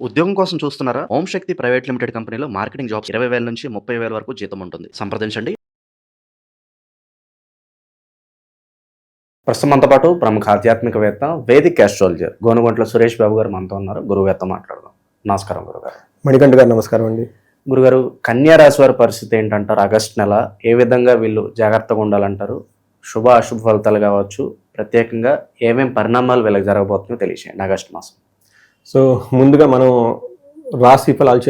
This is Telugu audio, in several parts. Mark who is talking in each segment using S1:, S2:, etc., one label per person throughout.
S1: ఉద్యోగం కోసం చూస్తున్నారా? ఓం శక్తి ప్రైవేట్ లిమిటెడ్ కంపెనీలో మార్కెటింగ్ జాబ్స్ 20,000 నుంచి 30,000 వరకు జీతం ఉంటుంది. సంప్రదించండి. ప్రస్తుతం మనతో పాటు ప్రముఖ ఆధ్యాత్మికవేత్త, వేదిక్ ఆస్ట్రాలజర్ గోనుగంట్ల సురేష్ బాబు గారు మనతో ఉన్నారు. గురువుగారితో మాట్లాడదాం. నమస్కారం గురుగారు.
S2: మణికంఠ గారు నమస్కారం అండి.
S1: గురుగారు, కన్యా రాశి వారి పరిస్థితి ఏంటంటారు? ఆగస్టు నెల ఏ విధంగా వీళ్ళు జాగ్రత్తగా ఉండాలంటారు? శుభ అశుభ ఫలితాలు కావచ్చు, ప్రత్యేకంగా ఏమేం పరిణామాలు వీళ్ళకి జరగబోతుందో తెలియజేయండి. ఆగస్టు మాసం.
S2: సో ముందుగా మనం రాశి ఫలాలు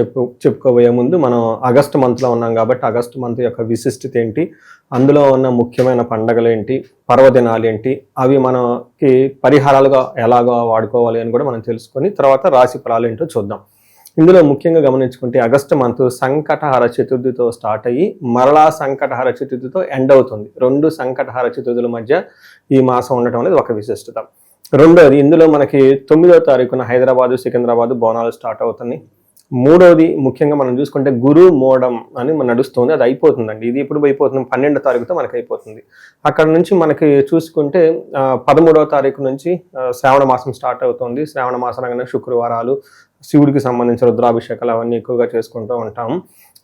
S2: చెప్పుకోబోయే ముందు మనం ఆగస్టు మంత్లో ఉన్నాం కాబట్టి ఆగస్టు మంత్ యొక్క విశిష్టత ఏంటి, అందులో ఉన్న ముఖ్యమైన పండగలు ఏంటి, పర్వదినాలు ఏంటి, అవి మనకి పరిహారాలుగా ఎలాగో వాడుకోవాలి అని కూడా మనం తెలుసుకొని తర్వాత రాశి ఫలాలు ఏంటో చూద్దాం. ఇందులో ముఖ్యంగా గమనించుకుంటే ఆగస్టు మంత్ సంకటహర చతుర్థితో స్టార్ట్ అయ్యి మరలా సంకటహర చతుర్థితో ఎండ్ అవుతుంది. 2 సంకటహర చతుర్థుల మధ్య ఈ మాసం ఉండటం అనేది ఒక విశిష్టత. రెండోది, ఇందులో మనకి 9వ తారీఖున హైదరాబాదు, సికింద్రాబాదు బోనాలు స్టార్ట్ అవుతుంది. మూడోది ముఖ్యంగా మనం చూసుకుంటే గురు మోడం అని నడుస్తుంది, అది అయిపోతుందండి. ఇది ఇప్పుడు అయిపోతుంది, 12వ తారీఖుతో మనకి అయిపోతుంది. అక్కడ నుంచి మనకి చూసుకుంటే 13వ తారీఖు నుంచి శ్రావణ మాసం స్టార్ట్ అవుతుంది. శ్రావణ మాసం అనగానే శుక్రవారాలు, శివుడికి సంబంధించిన రుద్రాభిషేకాలు అవన్నీ ఎక్కువగా చేసుకుంటూ ఉంటాం.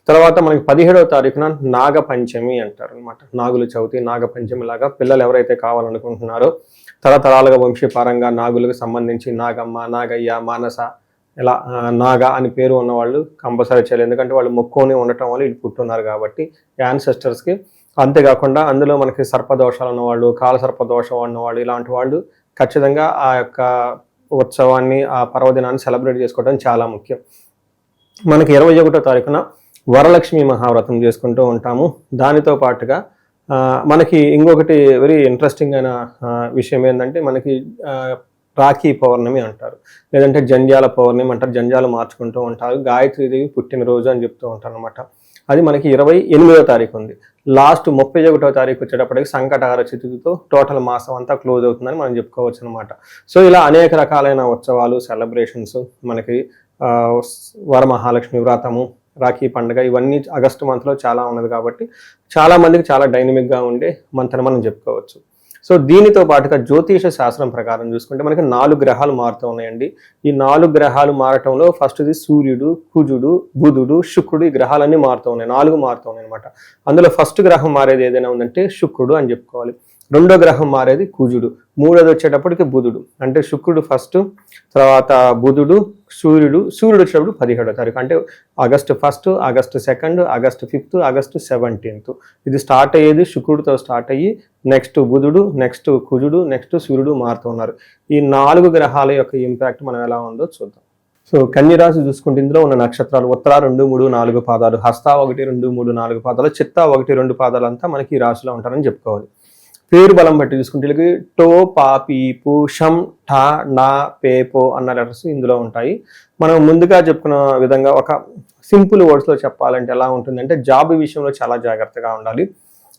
S2: తర్వాత మనకి 17వ తారీఖున నాగ పంచమి అంటారు అనమాట. నాగుల చవితి, నాగ పంచమి లాగా పిల్లలు ఎవరైతే కావాలనుకుంటున్నారో తరతరాలుగా వంశీపారంగా నాగులకు సంబంధించి నాగమ్మ, నాగయ్య, మానస ఇలా నాగ అని పేరు ఉన్నవాళ్ళు కంపల్సరీ చేయాలి. ఎందుకంటే వాళ్ళు మొక్కుని ఉండటం వల్ల ఇటు పుట్టున్నారు కాబట్టి యాన్సెస్టర్స్కి. అంతేకాకుండా అందులో మనకి సర్పదోషాలు ఉన్నవాళ్ళు, కాల సర్పదోషం ఉన్నవాళ్ళు, ఇలాంటి వాళ్ళు ఖచ్చితంగా ఆ యొక్క ఉత్సవాన్ని, ఆ పర్వదినాన్ని సెలబ్రేట్ చేసుకోవడం చాలా ముఖ్యం. మనకి 21వ తారీఖున వరలక్ష్మి మహావ్రతం చేసుకుంటూ ఉంటాము. దానితో పాటుగా మనకి ఇంకొకటి వెరీ ఇంట్రెస్టింగ్ అయిన విషయం ఏంటంటే మనకి రాఖీ పౌర్ణమి అంటారు, లేదంటే జంధ్యాల పౌర్ణమి అంటారు. జంధ్యాలు మార్చుకుంటూ ఉంటారు. గాయత్రీదేవి పుట్టినరోజు అని చెప్తూ ఉంటారు అనమాట. అది మనకి 28వ తారీఖు ఉంది. లాస్ట్ 31వ తారీఖు వచ్చేటప్పటికి సంకటహర చతుర్థితో టోటల్ మాసం అంతా క్లోజ్ అవుతుందని మనం చెప్పుకోవచ్చు అనమాట. సో ఇలా అనేక రకాలైన ఉత్సవాలు, సెలబ్రేషన్స్ మనకి వరమహాలక్ష్మి వ్రతము, రాఖీ పండుగ ఇవన్నీ ఆగస్టు మంత్లో చాలా ఉన్నది కాబట్టి చాలా మందికి చాలా డైనమిక్గా ఉండే మంత్ అని మనం చెప్పుకోవచ్చు. సో దీనితో పాటుగా జ్యోతిష శాస్త్రం ప్రకారం చూసుకుంటే మనకి 4 గ్రహాలు మారుతూ ఉన్నాయండి. ఈ 4 గ్రహాలు మారటంలో ఫస్ట్ది సూర్యుడు, కుజుడు, బుధుడు, శుక్రుడు. ఈ గ్రహాలన్నీ మారుతూ ఉన్నాయి, 4 మారుతూ ఉన్నాయి అనమాట. అందులో ఫస్ట్ గ్రహం మారేది ఏదైనా ఉందంటే శుక్రుడు అని చెప్పుకోవాలి. రెండో గ్రహం మారేది కుజుడు. మూడోది వచ్చేటప్పటికి బుధుడు. అంటే శుక్రుడు ఫస్ట్, తర్వాత బుధుడు, సూర్యుడు వచ్చేటప్పుడు 17వ తారీఖు. అంటే August 1, August 2, August 5, August 17th. ఇది స్టార్ట్ అయ్యేది శుక్రుడితో స్టార్ట్ అయ్యి నెక్స్ట్ బుధుడు, నెక్స్ట్ కుజుడు, నెక్స్ట్ సూర్యుడు మారుతున్నారు. ఈ 4 గ్రహాల యొక్క ఇంపాక్ట్ మనం ఎలా ఉందో చూద్దాం. సో కన్యరాశి చూసుకుంటే ఇందులో ఉన్న నక్షత్రాలు ఉత్తర 2, 3, 4 పాదాలు, హస్త 1, 2, 3, 4 పాదాలు, చిత్త 1, 2 పాదాలు అంతా మనకి ఈ రాశిలో ఉంటారని చెప్పుకోవాలి. పేరు బలం బట్టి చూసుకుంటే వీళ్ళకి టో, పా, పీ, పు, షం, ఠా, నా, పే, పో అన్న లెటర్స్ ఇందులో ఉంటాయి. మనం ముందుగా చెప్పుకున్న విధంగా ఒక సింపుల్ వర్డ్స్లో చెప్పాలంటే ఎలా ఉంటుందంటే జాబ్ విషయంలో చాలా జాగ్రత్తగా ఉండాలి.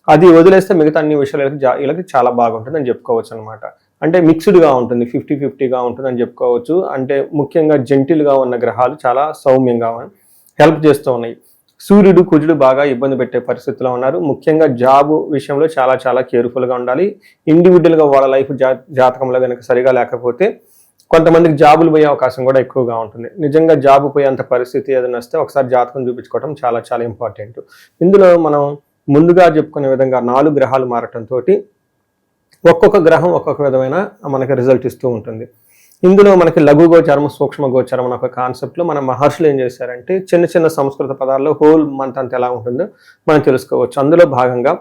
S2: అది వదిలేస్తే మిగతా అన్ని విషయాలు వీళ్ళకి చాలా బాగుంటుంది అని చెప్పుకోవచ్చు అనమాట. అంటే మిక్స్డ్గా ఉంటుంది, 50-50గా ఉంటుంది అని చెప్పుకోవచ్చు. అంటే ముఖ్యంగా జెంటిల్గా ఉన్న గ్రహాలు చాలా సౌమ్యంగా హెల్ప్ చేస్తూ ఉన్నాయి. సూర్యుడు, కుజుడు బాగా ఇబ్బంది పెట్టే పరిస్థితిలో ఉన్నారు. ముఖ్యంగా జాబు విషయంలో చాలా చాలా కేర్ఫుల్గా ఉండాలి. ఇండివిజువల్గా వాళ్ళ లైఫ్ జాతకంలో కనుక సరిగా లేకపోతే కొంతమందికి జాబులు పోయే అవకాశం కూడా ఎక్కువగా ఉంటుంది. నిజంగా జాబు పోయేంత పరిస్థితి ఏదైనా వస్తే ఒకసారి జాతకం చూపించుకోవడం చాలా చాలా ఇంపార్టెంట్. ఇందులో మనం ముందుగా చెప్పుకునే విధంగా 4 గ్రహాలు మారటంతో ఒక్కొక్క గ్రహం ఒక్కొక్క విధమైన మనకి రిజల్ట్ ఇస్తూ ఉంటుంది. ఇందులో మనకి లఘు గోచారం, సూక్ష్మ గోచారం అనే ఒక కాన్సెప్ట్లో మన మహర్షులు ఏం చేశారంటే చిన్న చిన్న సంస్కృత పదాల్లో హోల్ మంత్ అంతా ఎలా ఉంటుందో మనం తెలుసుకోవచ్చు. అందులో భాగంగా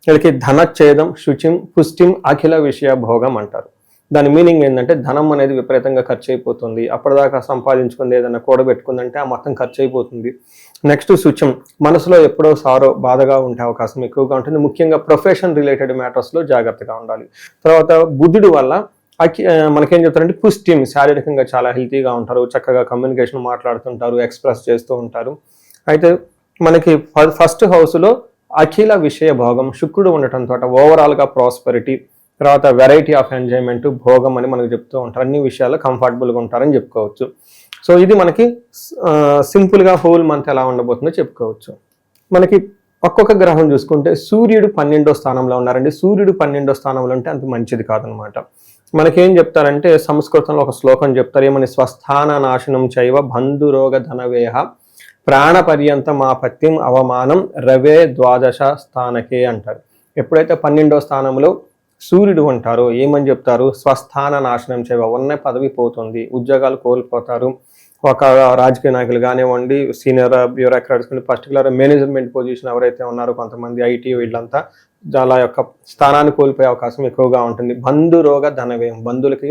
S2: వీళ్ళకి ధనచ్ఛేదం, శుచిం, పుష్టిం, అఖిల విషయ భోగం అంటారు. దాని మీనింగ్ ఏంటంటే ధనం అనేది విపరీతంగా ఖర్చు అయిపోతుంది. అప్పటిదాకా సంపాదించుకుంది ఏదైనా కూడబెట్టుకుందంటే ఆ మొత్తం ఖర్చు అయిపోతుంది. నెక్స్ట్ శుచిం, మనసులో ఎప్పుడో సారో, బాధగా ఉండే అవకాశం ఎక్కువగా ఉంటుంది. ముఖ్యంగా ప్రొఫెషన్ రిలేటెడ్ మ్యాటర్స్లో జాగ్రత్తగా ఉండాలి. తర్వాత బుధుడు వల్ల మనకేం చెప్తారంటే పుష్టిం, శారీరకంగా చాలా హెల్తీగా ఉంటారు, చక్కగా కమ్యూనికేషన్ మాట్లాడుతుంటారు, ఎక్స్ప్రెస్ చేస్తూ ఉంటారు. అయితే మనకి ఫస్ట్ హౌస్లో అఖిల విషయ భోగం శుక్రుడు ఉండటంతో ఓవరాల్గా ప్రాస్పెరిటీ, తర్వాత వెరైటీ ఆఫ్ ఎంజాయ్మెంట్, భోగం అని మనకు చెప్తూ ఉంటారు. అన్ని విషయాల్లో కంఫర్టబుల్గా ఉంటారని చెప్పుకోవచ్చు. సో ఇది మనకి సింపుల్గా హోల్ మంత్ ఎలా ఉండబోతుందో చెప్పుకోవచ్చు. మనకి ఒక్కొక్క గ్రహం చూసుకుంటే సూర్యుడు 12వ స్థానంలో ఉన్నారండి. సూర్యుడు 12వ స్థానంలో ఉంటే అంత మంచిది కాదనమాట. మనకేం చెప్తారంటే సంస్కృతంలో ఒక శ్లోకం చెప్తారు, ఏమని, స్వస్థాన నాశనం చైవ బంధురోగ ధనవేహ ప్రాణ పర్యంతం ఆపత్యం అవమానం రవే ద్వాదశ స్థానకే అంటారు. ఎప్పుడైతే 12వ స్థానంలో సూర్యుడు ఉంటారో ఏమని చెప్తారు, స్వస్థాన నాశనం చైవ, ఉన్న పదవి పోతుంది, ఉద్యోగాలు కోల్పోతారు. ఒక రాజకీయ నాయకులు కానివ్వండి, సీనియర్ బ్యూరోక్రాట్స్ కానీ, పర్టికులర్ మేనేజ్మెంట్ పొజిషన్ ఎవరైతే ఉన్నారో కొంతమంది ఐటీ వీళ్ళంతా చాలా యొక్క స్థానాన్ని కోల్పోయే అవకాశం ఎక్కువగా ఉంటుంది. బంధు రోగ ధనవ్యయం, బంధువులకి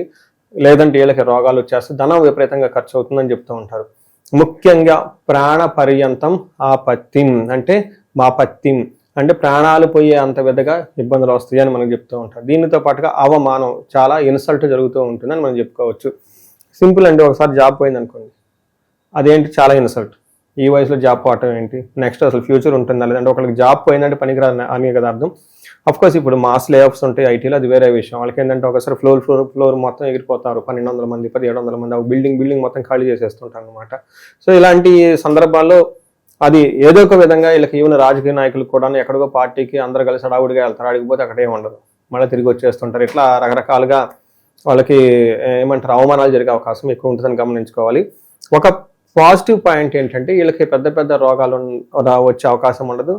S2: లేదంటే వీళ్ళకి రోగాలు వచ్చేస్తే ధనం విపరీతంగా ఖర్చు అవుతుందని చెప్తూ ఉంటారు. ముఖ్యంగా ప్రాణ పర్యంతం ఆపత్తిం అంటే మాపత్తిం అంటే ప్రాణాలు పోయే అంత పెద్దగా ఇబ్బందులు వస్తాయి అని మనం చెప్తూ ఉంటారు. దీనితో పాటుగా అవమానం, చాలా ఇన్సల్ట్ జరుగుతూ ఉంటుందని మనం చెప్పుకోవచ్చు. సింపుల్ అండి, ఒకసారి జాబ్ పోయింది అనుకోండి, అదేంటి చాలా ఇన్సల్ట్. ఈ వయసులో జాబ్ పోవటం ఏంటి, నెక్స్ట్ అసలు ఫ్యూచర్ ఉంటుందా, లేదంటే ఒకరికి జాబ్ పోయిందంటే పనికిరాదు అని కదా అర్థం. అఫ్కోర్స్ ఇప్పుడు మాస్ లే ఆఫ్స్ ఉంటాయి ఐటీలో, అది వేరే విషయం. వాళ్ళకి ఏంటంటే ఒకసారి ఫ్లోర్ మొత్తం ఎగిరిపోతారు, 1200 మంది 1700 మంది, బిల్డింగ్ మొత్తం ఖాళీ చేసేస్తుంటారు అనమాట. సో ఇలాంటి సందర్భాల్లో అది ఏదో ఒక విధంగా వీళ్ళకి ఈవెన్ రాజకీయ నాయకులు కూడా ఎక్కడికో పార్టీకి అందరూ కలిసి హడావుడిగా వెళ్తారు, అడిగిపోతే అక్కడే ఉండదు, మళ్ళీ తిరిగి వచ్చేస్తుంటారు. ఇట్లా రకరకాలుగా వాళ్ళకి ఏమంటారు అవమానాలు జరిగే అవకాశం ఎక్కువ ఉంటుందని గమనించుకోవాలి. ఒక పాజిటివ్ పాయింట్ ఏంటంటే వీళ్ళకి పెద్ద పెద్ద రోగాలు వచ్చే అవకాశం ఉండదు,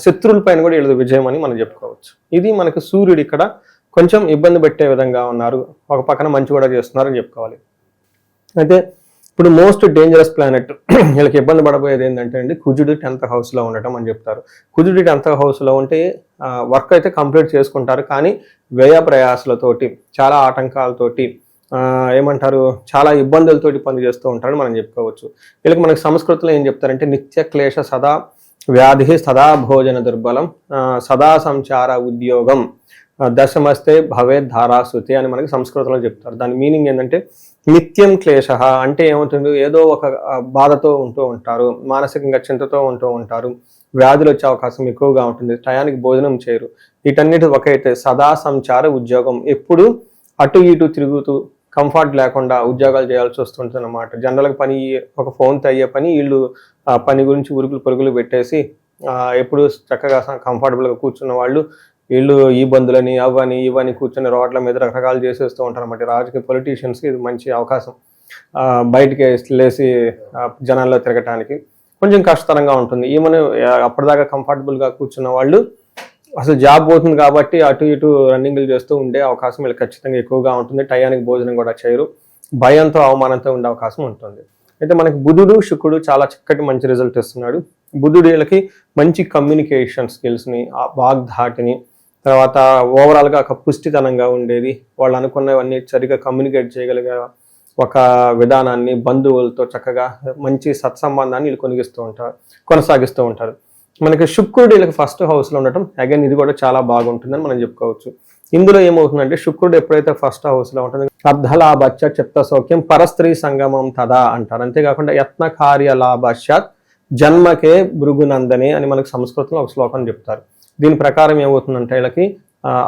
S2: శత్రువుల పైన కూడా వీళ్ళది విజయం అని మనం చెప్పుకోవచ్చు. ఇది మనకి సూర్యుడు ఇక్కడ కొంచెం ఇబ్బంది పెట్టే విధంగా ఉన్నారు, ఒక పక్కన మంచి కూడా చేస్తున్నారని చెప్పుకోవాలి. అయితే ఇప్పుడు మోస్ట్ డేంజరస్ ప్లానెట్ వీళ్ళకి ఇబ్బంది పడబోయేది ఏంటంటే అండి, కుజుడు 10th హౌస్లో ఉండటం అని చెప్తారు. కుజుడు 10th హౌస్లో ఉంటే వర్క్ అయితే కంప్లీట్ చేసుకుంటారు, కానీ వ్యయ ప్రయాసాలతోటి, చాలా ఆటంకాలతోటి, ఏమంటారు చాలా ఇబ్బందులతోటి పని చేస్తూ ఉంటారని మనం చెప్పుకోవచ్చు. వీళ్ళకి మనకి సంస్కృతిలో ఏం చెప్తారంటే నిత్య క్లేశ సదా వ్యాధి సదా భోజన దుర్బలం సదా సంచార ఉద్యోగం దశమస్తే భవేద్ ధారాశృతి అని మనకి సంస్కృతంలో చెప్తారు. దాని మీనింగ్ ఏంటంటే నిత్యం క్లేశ అంటే ఏమవుతుంది, ఏదో ఒక బాధతో ఉంటూ ఉంటారు, మానసికంగా చింతతో ఉంటూ ఉంటారు, వ్యాధులు వచ్చే అవకాశం ఎక్కువగా ఉంటుంది, టయానికి భోజనం చేయరు. వీటన్నిటి ఒకైతే సదా సంచార ఉద్యోగం, ఎప్పుడు అటు ఇటు తిరుగుతూ కంఫర్ట్ లేకుండా ఉద్యోగాలు చేయాల్సి వస్తుంటుంది అన్నమాట. జనరల్గా పని ఒక ఫోన్తో అయ్యే పని వీళ్ళు పని గురించి పరుగులు పెట్టేసి ఎప్పుడు చక్కగా కంఫర్టబుల్గా కూర్చున్న వాళ్ళు వీళ్ళు ఈ బంధులని అవని ఇవని కూర్చొని రోడ్ల మీద రకరకాలు చేసేస్తూ ఉంటారు అన్నమాట. రాజకీయ పొలిటీషియన్స్కి ఇది మంచి అవకాశం, బయటికి లేసి జనాల్లో తిరగటానికి కొంచెం కష్టతరంగా ఉంటుంది. ఈమెను అప్పటిదాకా కంఫర్టబుల్గా కూర్చున్న వాళ్ళు అసలు జాబ్ పోతుంది కాబట్టి అటు ఇటు రన్నింగ్లు చేస్తూ ఉండే అవకాశం వీళ్ళకి ఖచ్చితంగా ఎక్కువగా ఉంటుంది. టయానికి భోజనం కూడా చేయరు, భయంతో అవమానంతో ఉండే అవకాశం ఉంటుంది. అయితే మనకి బుధుడు శుక్రుడు చాలా చక్కటి మంచి రిజల్ట్ ఇస్తున్నాడు. బుధుడు వీళ్ళకి మంచి కమ్యూనికేషన్ స్కిల్స్ని, వాగ్ధాటిని, తర్వాత ఓవరాల్గా ఒక పుష్టితనంగా ఉండేది, వాళ్ళు అనుకున్నవన్నీ సరిగా కమ్యూనికేట్ చేయగలిగే ఒక విధానాన్ని, బంధువులతో చక్కగా మంచి సత్సంబంధాన్ని వీళ్ళు కొనసాగిస్తూ ఉంటారు. మనకి శుక్రుడు వీళ్ళకి 1st హౌస్లో ఉండటం అగైన్ ఇది కూడా చాలా బాగుంటుందని మనం చెప్పుకోవచ్చు. ఇందులో ఏమవుతుందంటే శుక్రుడు ఎప్పుడైతే 1st హౌస్లో ఉంటుంది అర్ధలాభచ్చ చిత్త సౌఖ్యం పరస్త్రీ సంగమం తదా అంటారు. అంతేకాకుండా యత్న కార్య లాభశ్యాత్ జన్మకే భృగునందనే అని మనకు సంస్కృతంలో ఒక శ్లోకం చెప్తారు. దీని ప్రకారం ఏమవుతుందంటే వీళ్ళకి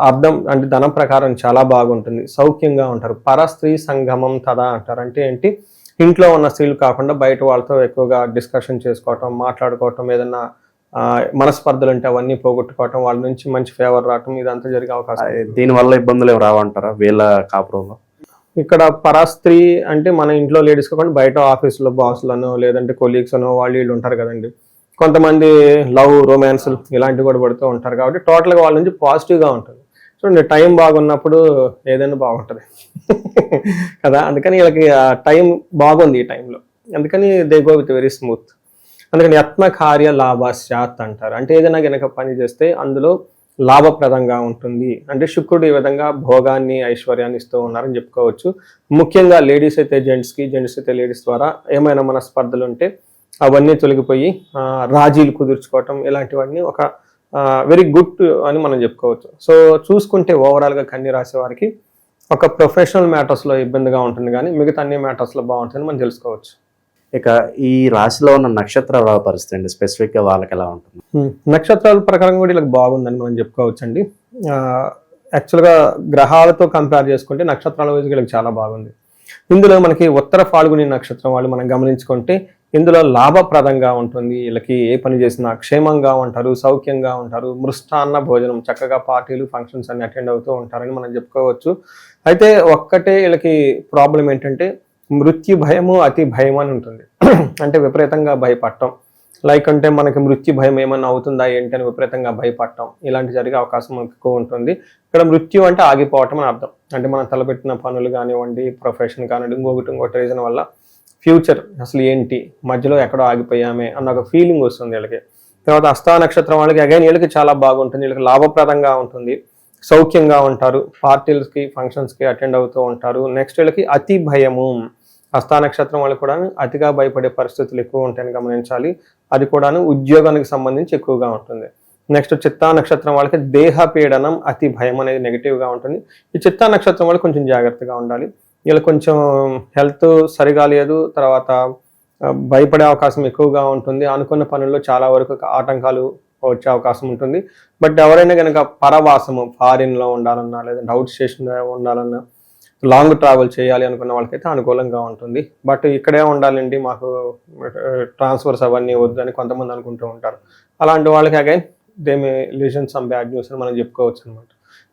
S2: అర్థం అంటే ధనం ప్రకారం చాలా బాగుంటుంది, సౌఖ్యంగా ఉంటారు. పరస్త్రీ సంగమం తదా అంటారు. అంటే ఏంటి, ఇంట్లో ఉన్న స్త్రీలు కాకుండా బయట వాళ్ళతో ఎక్కువగా డిస్కషన్ చేసుకోవటం, మాట్లాడుకోవటం, ఏదన్నా మనస్పర్ధలు ఉంటే అవన్నీ పోగొట్టుకోవటం, వాళ్ళ నుంచి మంచి ఫేవర్ రావటం, ఇదంతా జరిగే అవకాశం.
S1: దీనివల్ల ఇబ్బందులు ఏమి రావంటారా వీళ్ళ కాపురంలో?
S2: ఇక్కడ పరస్త్రీ అంటే మన ఇంట్లో లేడీస్ కాకుండా బయట ఆఫీసులో బాస్లను లేదంటే కొలీగ్స్ అనో వాళ్ళు వీళ్ళు ఉంటారు కదండి, కొంతమంది లవ్ రొమాన్స్ ఇలాంటివి కూడా పడుతూ ఉంటారు. కాబట్టి టోటల్గా వాళ్ళ నుంచి పాజిటివ్గా ఉంటుంది. చూడండి, టైం బాగున్నప్పుడు ఏదైనా బాగుంటుంది కదా, అందుకని వీళ్ళకి టైం బాగుంది ఈ టైంలో, అందుకని they go with very smooth. అందుకని యత్న కార్య లాభశ్యాత్ అంటారు. అంటే ఏదైనా కనుక పని చేస్తే అందులో లాభప్రదంగా ఉంటుంది. అంటే శుక్రుడు ఈ విధంగా భోగాన్ని ఐశ్వర్యాన్ని ఇస్తూ ఉన్నారని చెప్పుకోవచ్చు. ముఖ్యంగా లేడీస్ అయితే జెంట్స్కి, జెంట్స్ అయితే లేడీస్ ద్వారా ఏమైనా మనస్పర్ధలు ఉంటే అవన్నీ తొలగిపోయి రాజీలు కుదుర్చుకోవటం, ఇలాంటివన్నీ ఒక వెరీ గుడ్ అని మనం చెప్పుకోవచ్చు. సో చూసుకుంటే ఓవరాల్గా కన్య రాశి వారికి ఒక ప్రొఫెషనల్ మ్యాటర్స్లో ఇబ్బందిగా ఉంటుంది, కానీ మిగతా అన్ని మ్యాటర్స్లో బాగుంటుందని మనం తెలుసుకోవచ్చు.
S1: ఇక ఈ రాశిలో ఉన్న నక్షత్రాల పరిస్థితి అండి, స్పెసిఫిక్గా వాళ్ళకి ఎలా ఉంటుంది?
S2: నక్షత్రాల ప్రకారం కూడా వీళ్ళకి బాగుందని మనం చెప్పుకోవచ్చు అండి. యాక్చువల్గా గ్రహాలతో కంపేర్ చేసుకుంటే నక్షత్రాల వైపు వీళ్ళకి చాలా బాగుంది. ఇందులో మనకి ఉత్తర ఫాల్గుని నక్షత్రం వాళ్ళు మనం గమనించుకుంటే ఇందులో లాభప్రదంగా ఉంటుంది, వీళ్ళకి ఏ పని చేసినా క్షేమంగా ఉంటారు, సౌఖ్యంగా ఉంటారు, మృష్టాన్న భోజనం చక్కగా పార్టీలు ఫంక్షన్స్ అన్ని అటెండ్ అవుతూ ఉంటారని మనం చెప్పుకోవచ్చు. అయితే ఒక్కటే వీళ్ళకి ప్రాబ్లం ఏంటంటే మృత్యు భయము అతి భయం అని ఉంటుంది. అంటే విపరీతంగా భయపడటం, లైక్ అంటే మనకి మృత్యు భయం ఏమన్నా అవుతుందా ఏంటి అని విపరీతంగా భయపడటం, ఇలాంటి జరిగే అవకాశం ఎక్కువ ఉంటుంది. ఇక్కడ మృత్యు అంటే ఆగిపోవటం అని అర్థం. అంటే మనం తలపెట్టిన పనులు కానివ్వండి, ప్రొఫెషన్ కానివ్వండి, ఇంకొకటి రీజన్ వల్ల ఫ్యూచర్ అసలు ఏంటి, మధ్యలో ఎక్కడో ఆగిపోయామే అన్న ఒక ఫీలింగ్ వస్తుంది వీళ్ళకి. తర్వాత హస్త నక్షత్రం వాళ్ళకి అగైన్ వీళ్ళకి చాలా బాగుంటుంది, వీళ్ళకి లాభప్రదంగా ఉంటుంది, సౌఖ్యంగా ఉంటారు, పార్టీలకి ఫంక్షన్స్కి అటెండ్ అవుతూ ఉంటారు. నెక్స్ట్ వీళ్ళకి అతి భయము, హస్త నక్షత్రం వాళ్ళకి కూడా అతిగా భయపడే పరిస్థితులు ఎక్కువ ఉంటాయని గమనించాలి. అది కూడాను ఉద్యోగానికి సంబంధించి ఎక్కువగా ఉంటుంది. నెక్స్ట్ చిత్తా నక్షత్రం వాళ్ళకి దేహ పీడనం అతి భయం అనేది నెగిటివ్గా ఉంటుంది. ఈ చిత్తా నక్షత్రం వాళ్ళకి కొంచెం జాగ్రత్తగా ఉండాలి. వీళ్ళకి కొంచెం హెల్త్ సరిగా లేదు, తర్వాత భయపడే అవకాశం ఎక్కువగా ఉంటుంది, అనుకున్న పనుల్లో చాలా వరకు ఆటంకాలు వచ్చే అవకాశం ఉంటుంది. బట్ ఎవరైనా కనుక పరవాసము ఫారిన్లో ఉండాలన్నా, లేదంటే అవుట్ స్టేషన్ ఉండాలన్నా, లాంగ్ ట్రావెల్ చేయాలి అనుకున్న వాళ్ళకైతే అనుకూలంగా ఉంటుంది. బట్ ఇక్కడే ఉండాలండి, మాకు ట్రాన్స్ఫర్స్ అవన్నీ వద్దని కొంతమంది అనుకుంటూ ఉంటారు. అలాంటి వాళ్ళకి again they may listen some bad news అని మనం చెప్పుకోవచ్చు అనమాట.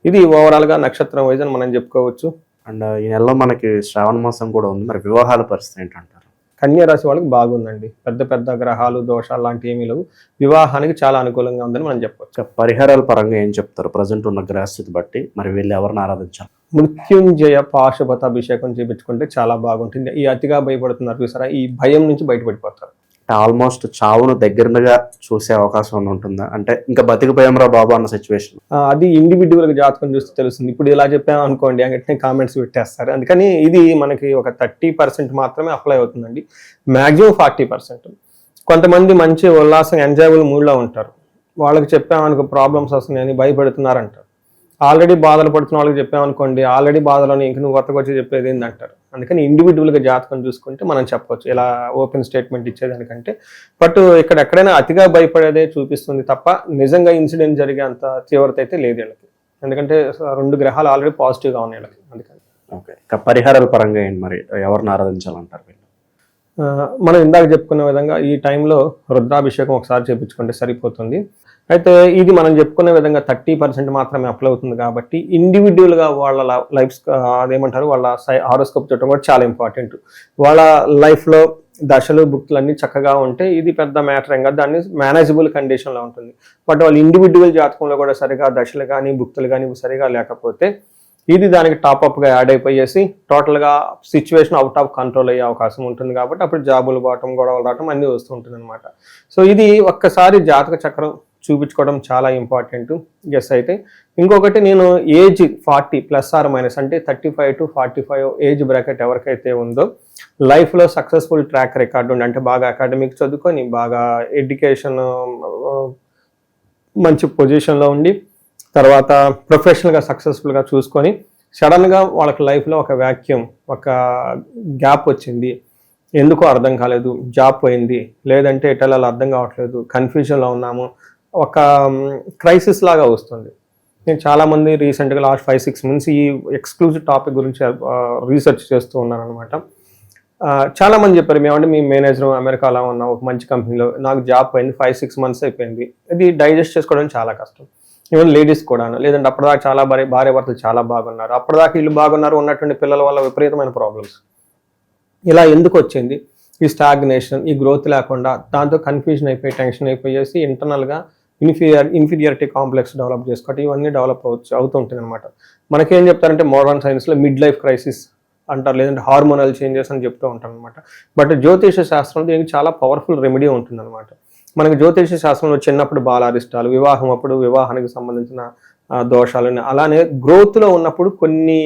S2: ఇది ఓవరాల్గా నక్షత్రం వైజ్ అని మనం చెప్పుకోవచ్చు.
S1: అండ్ ఈ నెలలో మనకి శ్రావణ మాసం కూడా ఉంది, మరి వివాహాల పరిస్థితి ఏంటంటారు?
S2: కన్యా రాశి వాళ్ళకి బాగుందండి, పెద్ద పెద్ద గ్రహాలు దోషాలు లాంటివి ఏమీ లేవు, వివాహానికి చాలా అనుకూలంగా ఉందని మనం చెప్పవచ్చు.
S1: పరిహారాల పరంగా ఏం చెప్తారు ప్రజెంట్ ఉన్న గ్రహస్థితి బట్టి? మరి వీళ్ళు ఎవరిని ఆరాధించాలి?
S2: మృత్యుంజయ పాశుపత అభిషేకం చేయించుకుంటే చాలా బాగుంటుంది. ఈ అతిగా భయపడుతున్నారు చూసారా, ఈ భయం నుంచి బయటపడిపోతారు.
S1: ఆల్మోస్ట్ చావును దగ్గరగా చూసే అవకాశం ఉంటుందా? అంటే ఇంకా బతికిపోయాం రా బాబు అన్న సిచ్యువేషన్.
S2: అది ఇండివిజువల్ జాతకం చూస్తే తెలుస్తుంది. ఇప్పుడు ఇలా చెప్పాం అనుకోండి, అంటే కామెంట్స్ పెట్టేస్తారు. అందుకని ఇది మనకి ఒక 30% మాత్రమే అప్లై అవుతుందండి, మాక్సిమం 40%. కొంతమంది మంచి ఉల్లాసం ఎంజాయబుల్ మూడ్లో ఉంటారు, వాళ్ళకి చెప్పామనుకో ప్రాబ్లమ్స్ వస్తున్నాయని భయపడుతున్నారంటారు. ఆల్రెడీ బాధలు పడుతున్న వాళ్ళకి చెప్పామనుకోండి, ఆల్రెడీ బాధలోని ఇంక నువ్వు కొత్తగా వచ్చి చెప్పేది ఏంటంటారు. అందుకని ఇండివిజువల్గా జాతకం చూసుకుంటే మనం చెప్పవచ్చు, ఇలా ఓపెన్ స్టేట్మెంట్ ఇచ్చేదానికంటే. బట్ ఇక్కడ ఎక్కడైనా అతిగా భయపడేదే చూపిస్తుంది తప్ప నిజంగా ఇన్సిడెంట్ జరిగే అంత తీవ్రత అయితే లేదు వీళ్ళకి. ఎందుకంటే 2 గ్రహాలు ఆల్రెడీ పాజిటివ్గా ఉన్నాయి వీళ్ళకి. అందుకని
S1: ఓకే, ఇక పరిహారాల పరంగా ఏంటి మరి, ఎవరిని ఆరాధించాలంటారు వీళ్ళు?
S2: మనం ఇందాక చెప్పుకున్న విధంగా ఈ టైంలో రుద్రాభిషేకం ఒకసారి చేయించుకుంటే సరిపోతుంది. అయితే ఇది మనం చెప్పుకునే విధంగా 30% మాత్రమే అప్లై అవుతుంది కాబట్టి ఇండివిజువల్గా వాళ్ళ లైఫ్ అదేమంటారు వాళ్ళ హారోస్కోప్ చూడటం కూడా చాలా ఇంపార్టెంట్. వాళ్ళ లైఫ్లో దశలు బుక్లు అన్నీ చక్కగా ఉంటే ఇది పెద్ద మ్యాటర్ ఏం కాదు, దాన్ని మేనేజబుల్ కండిషన్లో ఉంటుంది. బట్ వాళ్ళ ఇండివిజువల్ జాతకంలో కూడా సరిగా దశలు కానీ బుక్తులు కానీ సరిగా లేకపోతే ఇది దానికి టాప్అప్గా యాడ్ అయిపోయేసి టోటల్గా సిచ్యువేషన్ అవుట్ ఆఫ్ కంట్రోల్ అయ్యే అవకాశం ఉంటుంది. కాబట్టి అప్పుడు జాబులు పోవటం, గొడవలు రావటం అన్నీ వస్తూ ఉంటుంది అనమాట. సో ఇది ఒక్కసారి జాతక చక్రం చూపించుకోవడం చాలా ఇంపార్టెంట్. గెస్ అయితే ఇంకొకటి, నేను ఏజ్ 40 ± అంటే 35 to 45 ఏజ్ బ్రాకెట్ ఎవరికైతే ఉందో లైఫ్లో సక్సెస్ఫుల్ ట్రాక్ రికార్డు ఉండి, అంటే బాగా అకాడమిక్ చదువుకొని బాగా ఎడ్యుకేషన్ మంచి పొజిషన్లో ఉండి తర్వాత ప్రొఫెషనల్గా సక్సెస్ఫుల్గా చూసుకొని సడన్గా వాళ్ళకి లైఫ్లో ఒక వ్యాక్యూమ్, ఒక గ్యాప్ వచ్చింది, ఎందుకో అర్థం కాలేదు, జాబ్ పోయింది, లేదంటే ఎటెళ్ళాలో అర్థం కావట్లేదు, కన్ఫ్యూజన్లో ఉన్నాము, ఒక క్రైసిస్ లాగా వస్తుంది. నేను చాలామంది రీసెంట్గా లాస్ట్ 5-6 months ఈ ఎక్స్క్లూజివ్ టాపిక్ గురించి రీసెర్చ్ చేస్తూ ఉన్నాను అనమాట. చాలామంది చెప్పారు, మేమంటే మీ మేనేజర్ అమెరికాలో ఉన్న ఒక మంచి కంపెనీలో, నాకు జాబ్ పోయింది, 5-6 months అయిపోయింది. ఇది డైజెస్ట్ చేసుకోవడం చాలా కష్టం. ఈవెన్ లేడీస్ కూడాను, లేదంటే అప్పటిదాకా చాలా భార్య భర్తలు చాలా బాగున్నారు, అప్పటిదాకా వీళ్ళు బాగున్నారు, ఉన్నటువంటి పిల్లల వల్ల విపరీతమైన ప్రాబ్లమ్స్. ఇలా ఎందుకు వచ్చింది? ఈ స్టాగ్నేషన్, ఈ గ్రోత్ లేకుండా దాంతో కన్ఫ్యూజన్ అయిపోయి టెన్షన్ అయిపోయేసి ఇంటర్నల్గా ఇన్ఫీరియారిటీ కాంప్లెక్స్ డెవలప్ చేసుకోవటం, ఇవన్నీ డెవలప్ అవుతూ ఉంటుంది అనమాట. మనకేం చెప్తారంటే మోడర్న్ సైన్స్లో మిడ్ లైఫ్ క్రైసిస్ అంటారు, లేదంటే హార్మోనల్ చేంజెస్ అని చెప్తూ ఉంటారు అనమాట. బట్ జ్యోతిష శాస్త్రంలో దీనికి చాలా పవర్ఫుల్ రెమెడీ ఉంటుంది అనమాట. మనకి జ్యోతిష శాస్త్రంలో చిన్నప్పుడు బాలారిష్టాలు, వివాహం అప్పుడు వివాహానికి సంబంధించిన దోషాలు, అలానే గ్రోత్లో ఉన్నప్పుడు కొన్ని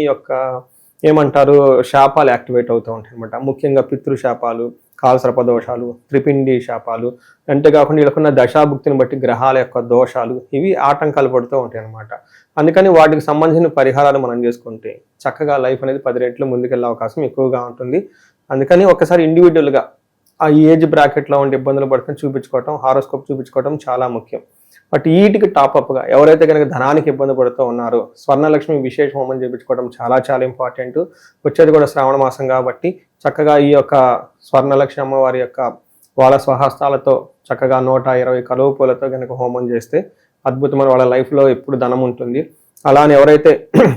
S2: ఏమంటారు శాపాలు యాక్టివేట్ అవుతూ ఉంటాయి అనమాట. ముఖ్యంగా పితృశాపాలు, కాలసర్ప దోషాలు, త్రిపిండి శాపాలు, అంతేకాకుండా వీళ్ళకున్న దశాభుక్తిని బట్టి గ్రహాల యొక్క దోషాలు, ఇవి ఆటంకాలు పడుతూ ఉంటాయి అనమాట. అందుకని వాటికి సంబంధించిన పరిహారాలు మనం చేసుకుంటే చక్కగా లైఫ్ అనేది 10 రెట్లు ముందుకెళ్ళే అవకాశం ఎక్కువగా ఉంటుంది. అందుకని ఒకసారి ఇండివిజువల్గా ఆ ఏజ్ బ్రాకెట్లో ఉండే ఇబ్బందులు పడుకొని చూపించుకోవటం, హారోస్కోప్ చూపించుకోవటం చాలా ముఖ్యం. బట్ వీటికి టాప్అప్గా ఎవరైతే కనుక ధనానికి ఇబ్బంది పడుతూ ఉన్నారో స్వర్ణలక్ష్మి విశేష హోమం చేయించుకోవడం చాలా చాలా ఇంపార్టెంట్. వచ్చేది కూడా శ్రావణ మాసం కాబట్టి చక్కగా ఈ యొక్క స్వర్ణలక్ష్మి అమ్మవారి యొక్క వాళ్ళ స్వహస్తాలతో చక్కగా 120 కలువ పూలతో కనుక హోమం చేస్తే అద్భుతమైన వాళ్ళ లైఫ్లో ఎప్పుడు ధనం ఉంటుంది. అలానే ఎవరైతే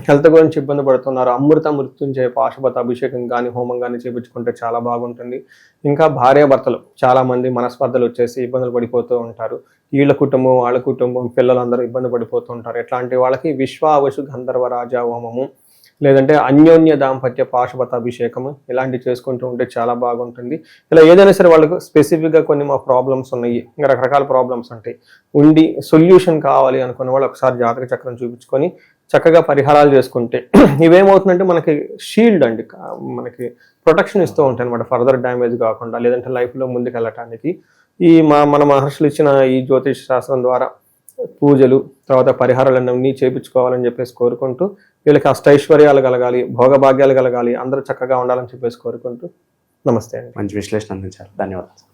S2: హెల్త్ గురించి ఇబ్బంది పడుతున్నారో అమృత మృత్యుంజయ పాశుపత అభిషేకం కానీ హోమం కానీ చేయించుకుంటే చాలా బాగుంటుంది. ఇంకా భార్యాభర్తలు చాలామంది మనస్పర్ధలు వచ్చేసి ఇబ్బందులు పడిపోతూ ఉంటారు. వీళ్ళ కుటుంబం వాళ్ళ కుటుంబం పిల్లలందరూ ఇబ్బంది పడిపోతూ ఉంటారు. ఇట్లాంటి వాళ్ళకి విశ్వావసు గంధర్వ రాజా హోమము లేదంటే అన్యోన్య దాంపత్య పాశుపత అభిషేకము ఇలాంటివి చేసుకుంటూ ఉంటే చాలా బాగుంటుంది. ఇలా ఏదైనా సరే వాళ్ళకు స్పెసిఫిక్గా కొన్ని మా ప్రాబ్లమ్స్ ఉన్నాయి, ఇంకా రకరకాల ప్రాబ్లమ్స్ ఉంటాయి, ఉండి సొల్యూషన్ కావాలి అనుకున్న వాళ్ళు ఒకసారి జాతక చక్రం చూపించుకొని చక్కగా పరిహారాలు చేసుకుంటే ఇవేమవుతుందంటే మనకి షీల్డ్ అండి, మనకి ప్రొటెక్షన్ ఇస్తూ ఉంటాయి అనమాట, ఫర్దర్ డ్యామేజ్ కాకుండా లేదంటే లైఫ్లో ముందుకు వెళ్ళటానికి. మన మహర్షులు ఇచ్చిన ఈ జ్యోతిష్ శాస్త్రం ద్వారా పూజలు తర్వాత పరిహారాలన్నీ చేయించుకోవాలని చెప్పేసి కోరుకుంటూ వీళ్ళకి అష్టైశ్వర్యాలు కలగాలి, భోగభాగ్యాలు కలగాలి, అందరూ చక్కగా ఉండాలని చెప్పేసి కోరుకుంటూ నమస్తే అండి.
S1: మంచి విశ్లేషణ అందించారు, ధన్యవాదాలు.